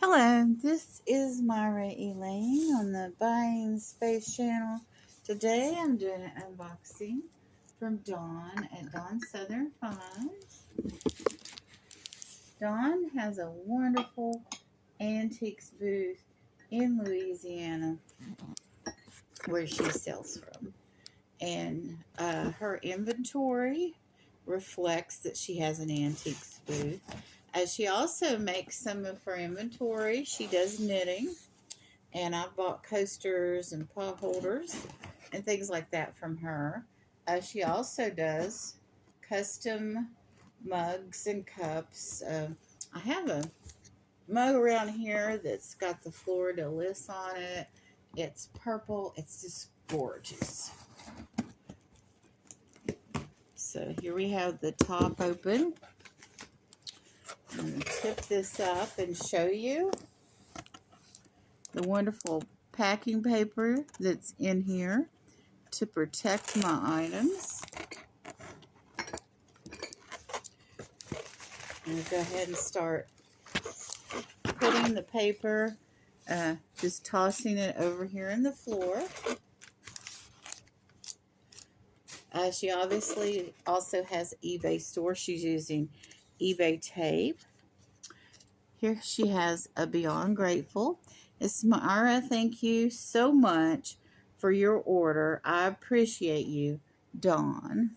Hello, this is Myra Elaine on the Buying Space channel. Today I'm doing an unboxing from Dawn at Dawn Southern Finds. Dawn has a wonderful antiques booth in Louisiana where she sells from. And her inventory reflects that she has an antiques booth. She also makes some of her inventory. She does knitting, and I've bought coasters and pot holders and things like that from her. She also does custom mugs and cups. I have a mug around here that's got the fleur de lis on it. It's purple. It's just gorgeous. So here we have the top open. I'm going to tip this up and show you the wonderful packing paper that's in here to protect my items. I'm going to go ahead and start putting the paper, just tossing it over here in the floor. She obviously also has eBay store. She's using eBay tape. Here she has a Beyond Grateful. It's Myra, thank you so much for your order. I appreciate you, Dawn.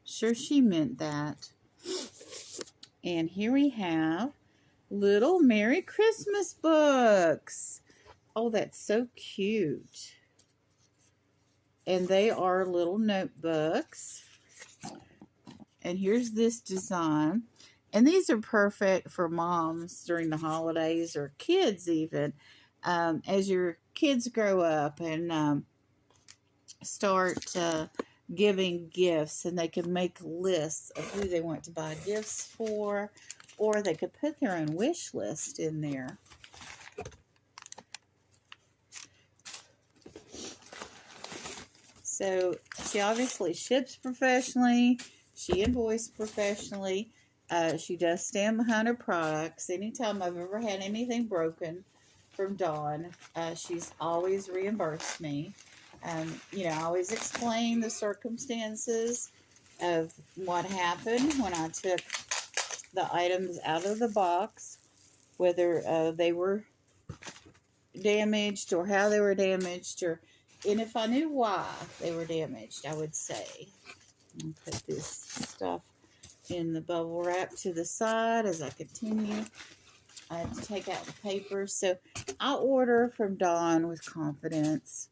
Sure, she meant that. And here we have little Merry Christmas books. Oh, that's so cute. And they are little notebooks. And here's this design. And these are perfect for moms during the holidays, or kids even. As your kids grow up and start giving gifts, and they can make lists of who they want to buy gifts for, or they could put their own wish list in there. So she obviously ships professionally. She invoiced professionally. She does stand behind her products. Anytime I've ever had anything broken from Dawn, she's always reimbursed me. I always explain the circumstances of what happened when I took the items out of the box, whether they were damaged or how they were damaged, and if I knew why they were damaged, I would say. I'll put this stuff in the bubble wrap to the side as I continue to take out the paper. So I order from Dawn with confidence.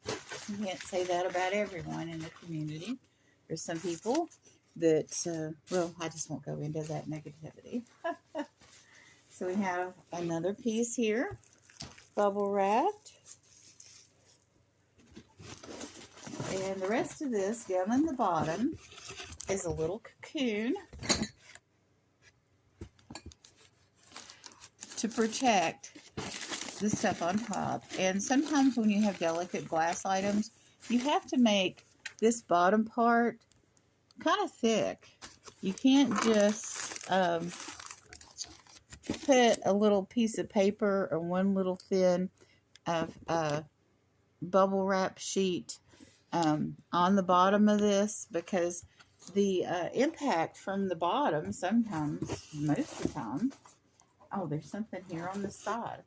You can't say that about everyone in the community. There's some people that, I just won't go into that negativity. So we have another piece here, bubble wrapped. And the rest of this down in the bottom is a little cocoon to protect the stuff on top. And sometimes when you have delicate glass items, you have to make this bottom part kind of thick. You can't just put a little piece of paper or one little thin bubble wrap sheet on the bottom of this, because the impact from the bottom sometimes, most of the time, oh, there's something here on the side,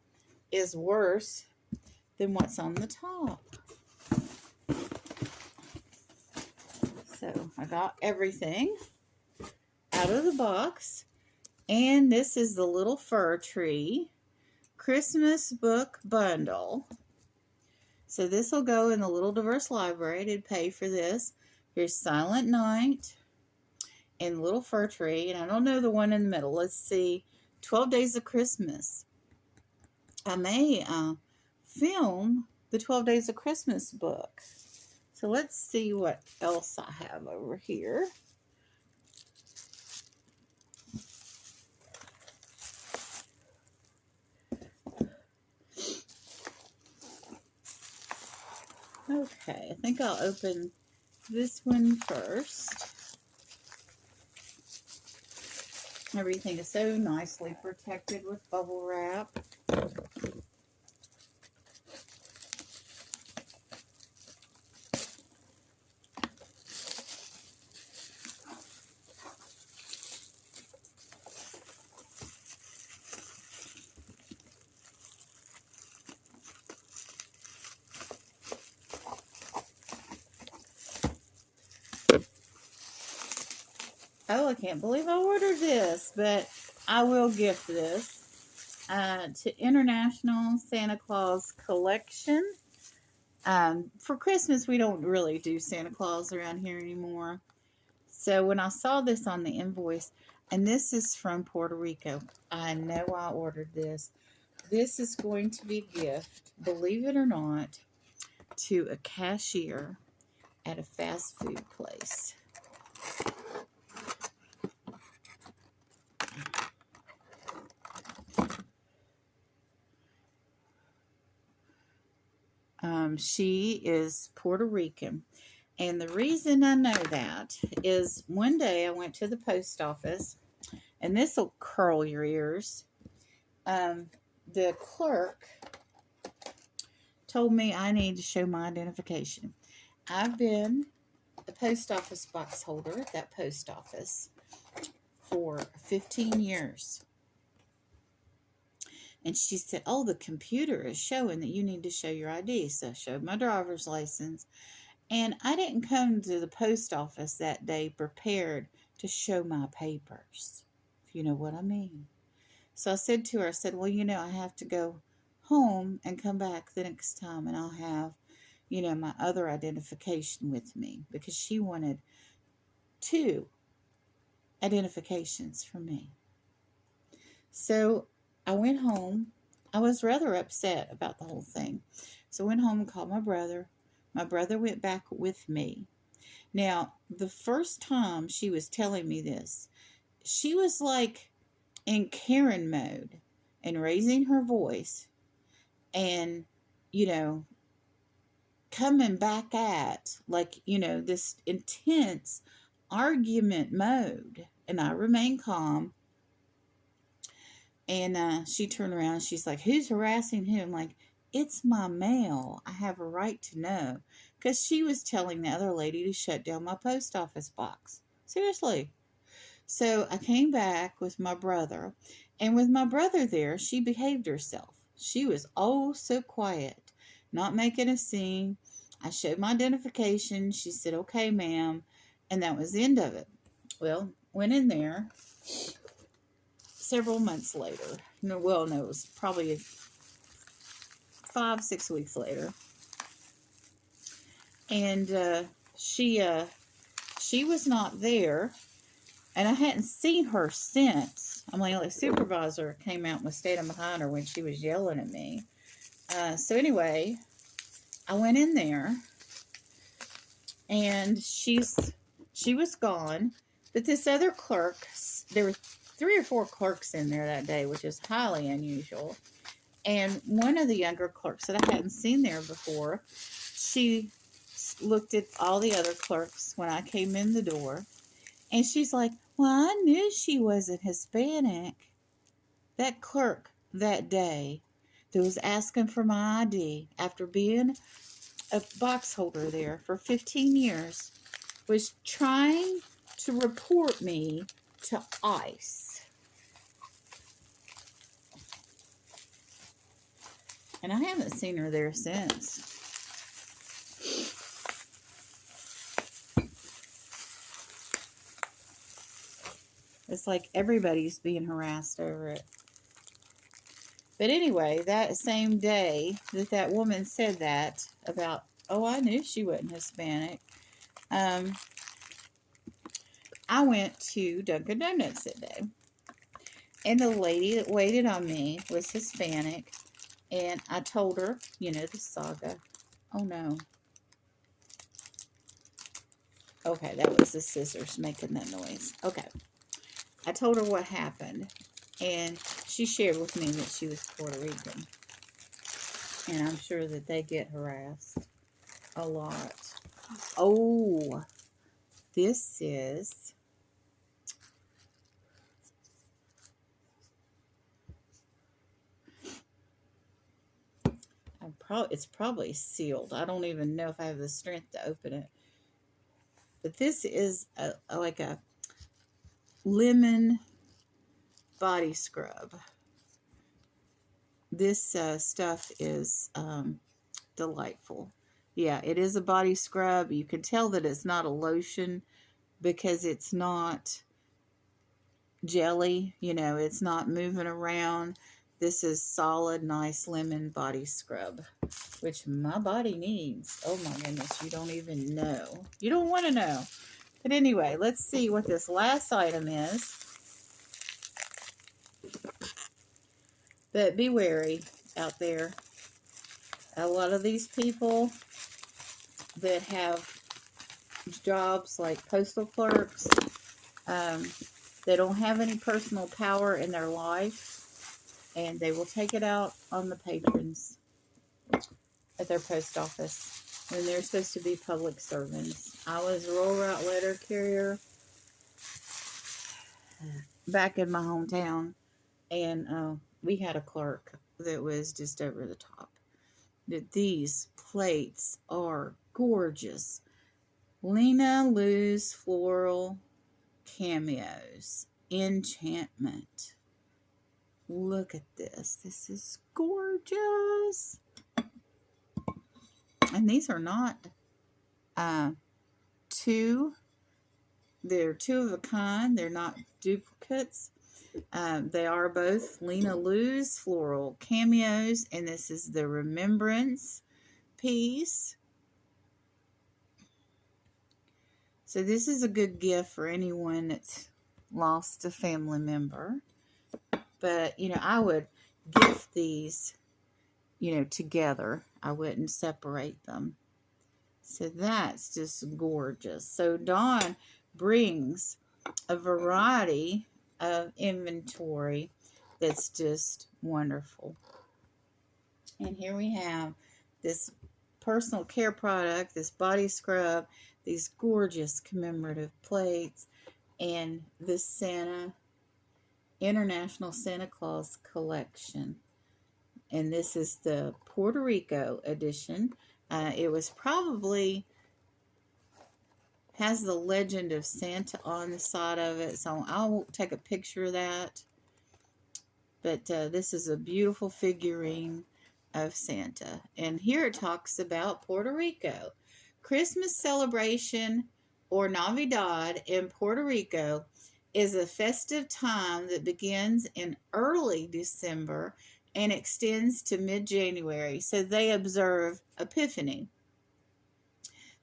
is worse than what's on the top. So I got everything out of the box, and this is the little fir tree Christmas book bundle. So this will go in the Little Diverse Library. To pay for this. Here's Silent Night and Little Fir Tree. And I don't know the one in the middle. Let's see. 12 Days of Christmas. I may film the 12 Days of Christmas book. So let's see what else I have over here. Okay, I think I'll open this one first. Everything is so nicely protected with bubble wrap. Oh, I can't believe I ordered this, but I will gift this to International Santa Claus Collection. For Christmas, we don't really do Santa Claus around here anymore. So when I saw this on the invoice, and this is from Puerto Rico, I know I ordered this. This is going to be a gift, believe it or not, to a cashier at a fast food place. She is Puerto Rican. And the reason I know that is one day I went to the post office, and this will curl your ears. The clerk told me I need to show my identification. I've been a post office box holder at that post office for 15 years. And she said, oh, the computer is showing that you need to show your ID. So I showed my driver's license. And I didn't come to the post office that day prepared to show my papers, if you know what I mean. So I said to her, I said, well, I have to go home and come back the next time, and I'll have, my other identification with me, because she wanted 2 identifications from me. So I went home. I was rather upset about the whole thing. So I went home and called my brother. My brother went back with me. Now, the first time she was telling me this, she was like in Karen mode and raising her voice and, coming back at this intense argument mode. And I remained calm. And she turned around and she's like, who's harassing who? I'm like, it's my mail. I have a right to know. Because she was telling the other lady to shut down my post office box. Seriously. So I came back with my brother. And with my brother there, she behaved herself. She was oh so quiet, not making a scene. I showed my identification. She said, okay, ma'am. And that was the end of it. Well, went in there. Several months later, it was probably 5-6 weeks later, and she was not there, and I hadn't seen her since. I mean, the supervisor came out and was standing behind her when she was yelling at me. So anyway, I went in there, and she was gone, but this other clerk, there were 3 or 4 clerks in there that day, which is highly unusual. And one of the younger clerks that I hadn't seen there before, she looked at all the other clerks when I came in the door. And she's like, well, I knew she wasn't Hispanic. That clerk that day that was asking for my ID after being a box holder there for 15 years was trying to report me to ICE. And I haven't seen her there since. It's like everybody's being harassed over it. But anyway, that same day that woman said that about, oh, I knew she wasn't Hispanic, I went to Dunkin' Donuts that day. And the lady that waited on me was Hispanic. And I told her, the saga. Oh, no. Okay, that was the scissors making that noise. Okay. I told her what happened. And she shared with me that she was Puerto Rican. And I'm sure that they get harassed a lot. Oh, this is it's probably sealed. I don't even know if I have the strength to open it. But this is like a lemon body scrub. This stuff is delightful. Yeah, it is a body scrub. You can tell that it's not a lotion because it's not jelly. You know, it's not moving around. This is solid, nice lemon body scrub, which my body needs. Oh my goodness, you don't even know. You don't want to know. But anyway, let's see what this last item is. But be wary out there. A lot of these people that have jobs like postal clerks, they don't have any personal power in their life, and they will take it out on the patrons at their post office when they're supposed to be public servants. I was a rural route letter carrier back in my hometown, and we had a clerk that was just over the top. That these plates are gorgeous. Lena Lou's floral cameos. Enchantment. Look at this. This is gorgeous. And these are not they're two of a kind. They're not duplicates. They are both Lena Lou's floral cameos, and this is the remembrance piece. So this is a good gift for anyone that's lost a family member. But, you know, I would gift these, you know, together. I wouldn't separate them. So that's just gorgeous. So Dawn brings a variety of inventory that's just wonderful. And here we have this personal care product, this body scrub, these gorgeous commemorative plates, and this International Santa Claus collection. And this is the Puerto Rico edition. It was probably has the legend of Santa on the side of it, so I'll take a picture of that. But this is a beautiful figurine of Santa. And here it talks about Puerto Rico. Christmas celebration, or Navidad in Puerto Rico, is a festive time that begins in early December and extends to mid-January. So they observe Epiphany.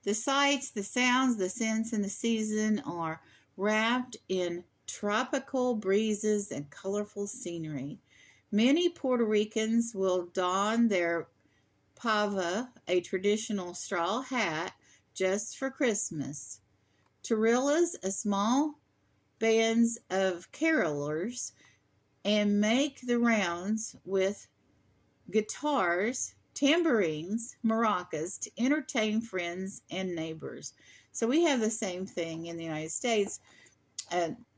The sights, the sounds, the scents, and the season are wrapped in tropical breezes and colorful scenery. Many Puerto Ricans will don their pava, a traditional straw hat, just for Christmas. Torillas, a small bands of carolers, and make the rounds with guitars, tambourines, maracas to entertain friends and neighbors. So we have the same thing in the United States.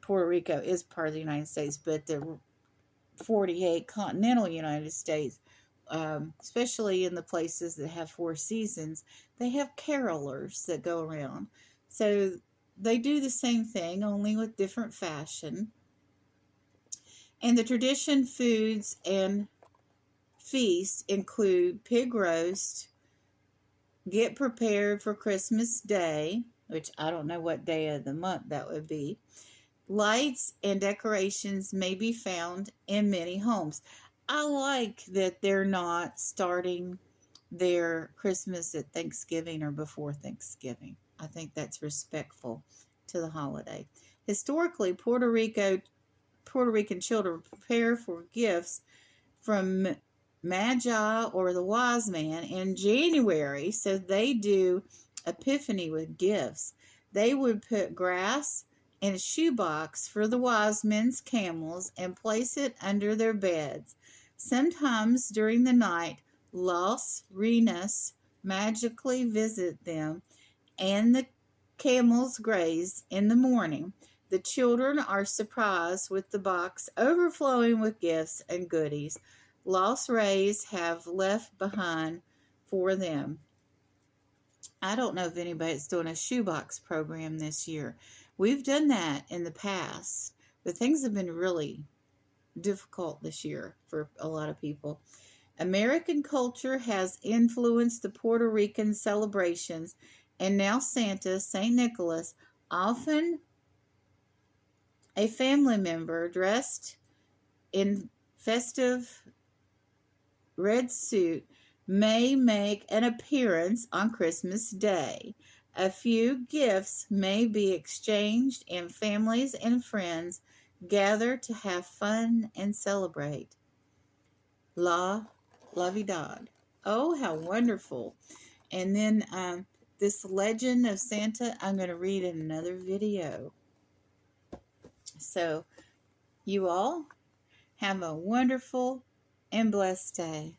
Puerto Rico is part of the United States, but the 48 continental United States, especially in the places that have 4 seasons, they have carolers that go around. So they do the same thing, only with different fashion. And the tradition foods and feasts include pig roast, get prepared for Christmas Day, which I don't know what day of the month that would be. Lights and decorations may be found in many homes. I like that they're not starting their Christmas at Thanksgiving or before Thanksgiving. I think that's respectful to the holiday. Historically, Puerto Rican children prepare for gifts from Magi or the Wise Man in January, so they do Epiphany with gifts. They would put grass in a shoebox for the wise men's camels and place it under their beds. Sometimes during the night, Los Renas magically visit them, and the camels graze in the morning. The children are surprised with the box overflowing with gifts and goodies. Los Reyes have left behind for them. I don't know if anybody's doing a shoebox program this year. We've done that in the past, but things have been really difficult this year for a lot of people. American culture has influenced the Puerto Rican celebrations, and now Santa, St. Nicholas, often a family member dressed in festive red suit, may make an appearance on Christmas Day. A few gifts may be exchanged, and families and friends gather to have fun and celebrate. Lovey-dog. Oh, how wonderful. And then this legend of Santa, I'm going to read in another video. So, you all have a wonderful and blessed day.